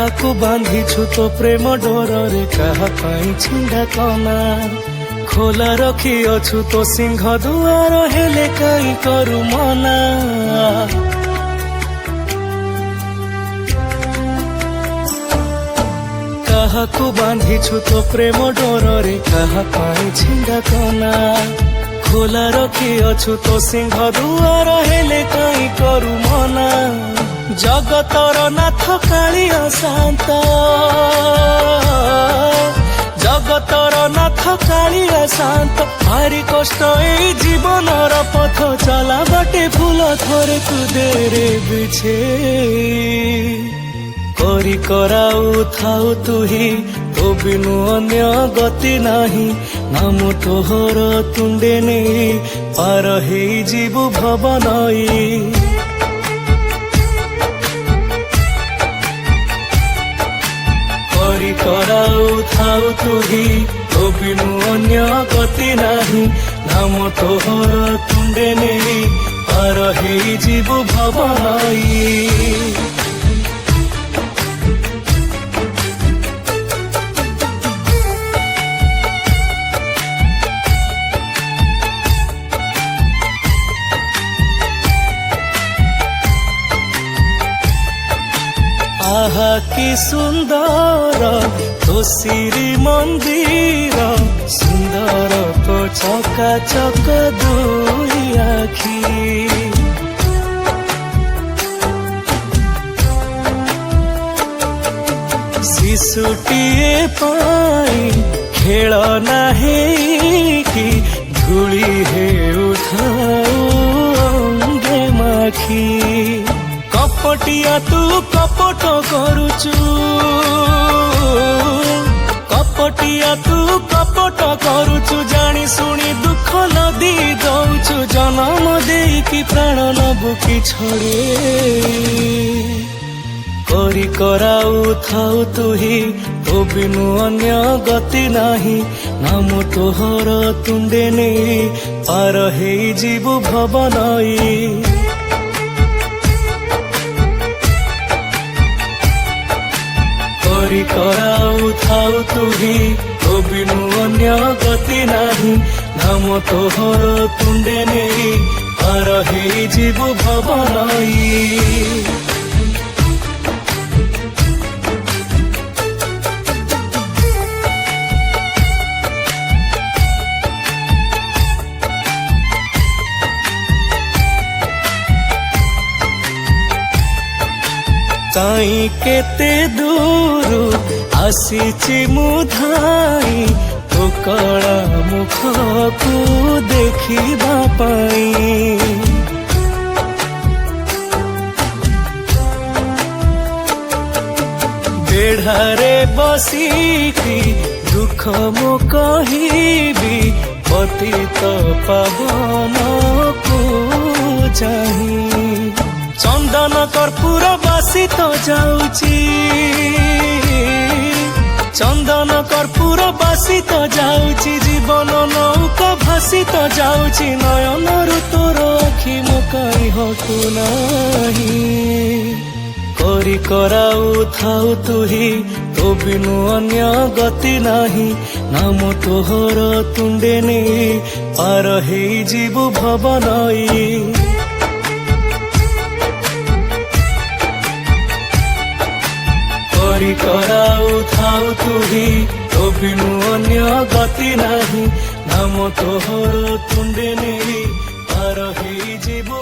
କାହାକୁ ବାନ୍ଧିଛୁ ତୋ ପ୍ରେମ ଡୋରରେ କାହା ପାଇଁ ଛିଣ୍ଡା କନା ଖୋଲା ରଖିଅଛୁ ତୋ ସିଂହ ଦୁଆର ହେଲେ କାହିଁ କରୁ ମନା କାହାକୁ ବାନ୍ଧିଛୁ ତୋ ପ୍ରେମ ଡୋରରେ କାହା ପାଇଁ ଛିଣ୍ଡା କନା ଖୋଲା ରଖିଅଛୁ ତୋ ସିଂହ ଦୁଆର ହେଲେ କାହିଁ କରୁ ମନା ଜଗତର ନାଥ କାଳିଆ ଶାନ୍ତ ଜଗତର ନାଥ କାଳିଆ ଶାନ୍ତ ଭାରି କଷ୍ଟ ଏଇ ଜୀବନର ପଥ ଚଲା ବାଟେ ଫୁଲ ଥରେ ତୁ ଦେରେ ବିଛେଇ କରି କରାଉଥାଉ ତୁହି ତୋ ବିନୁ ଅନ୍ୟ ଗତି ନାହିଁ ନାମ ତୋହର ତୁଣ୍ଡେ ନେଇ ପାର ହେଇଯିବୁ ଭବ ନଈ କରି କରାଉଥାଉ ତୁହି ତୋ ବିନୁ ଅନ୍ୟ ଗତି ନାହିଁ ନାମ ତୋହର ତୁଣ୍ଡେ ନେଇ ପାର ହେଇଯିବୁ ଭବ ନଈ आहा कि सुंदर तो श्री मंदिर सुंदर तो चका चक दुई आखी शिशुटीए पाई खेलना है कि धूली है उठाऊ अंगे माखी कपटिया तू कपट करुचु कपटिया तू कपट करुचु जानी सुनी दुख नदी दौचु जन्म देकी प्राण नबु कि छड़े करी कराउथाउ तुही तो बिनु अन्य गति नाही नाम तोहर तुंडे नेई पार ହେଇଯିବୁ भव नई କରି କରାଉଥାଉ ତୁହି ତୋ ବିନୁ ଅନ୍ୟ ଗତି ନାହିଁ ନାମ ତୋହର ତୁଣ୍ଡେ ନେଇ ପାର ହେଇଯିବୁ ଭବ ନଈ काई केते दूर आसीची मुधाई तो कला मुख को देखिबा पाई बेढ़ारे बसिकी दुख मु कहिबी पतित पावन को चाही चंदन कर्पूर बासी तो जाऊची चंदन कर्पूर बासी तो जाऊची जीवन नौका भासी तो जाऊची नयन ऋतुर आखि मुकाई हटू नाही करी कराउथाउ तुही तो बिनु अन्य गति नाही नाम तोहर तुंडे नेई पार ହେଇଯିବୁ भव नई କରି କରାଉଥାଉ ତୁହି ତୋ ବିନୁ ଅନ୍ୟ ଗତି ନାହିଁ ନାମ ତୋହର ତୁଣ୍ଡେ ନେଇ ପାର ହେଇଯିବୁ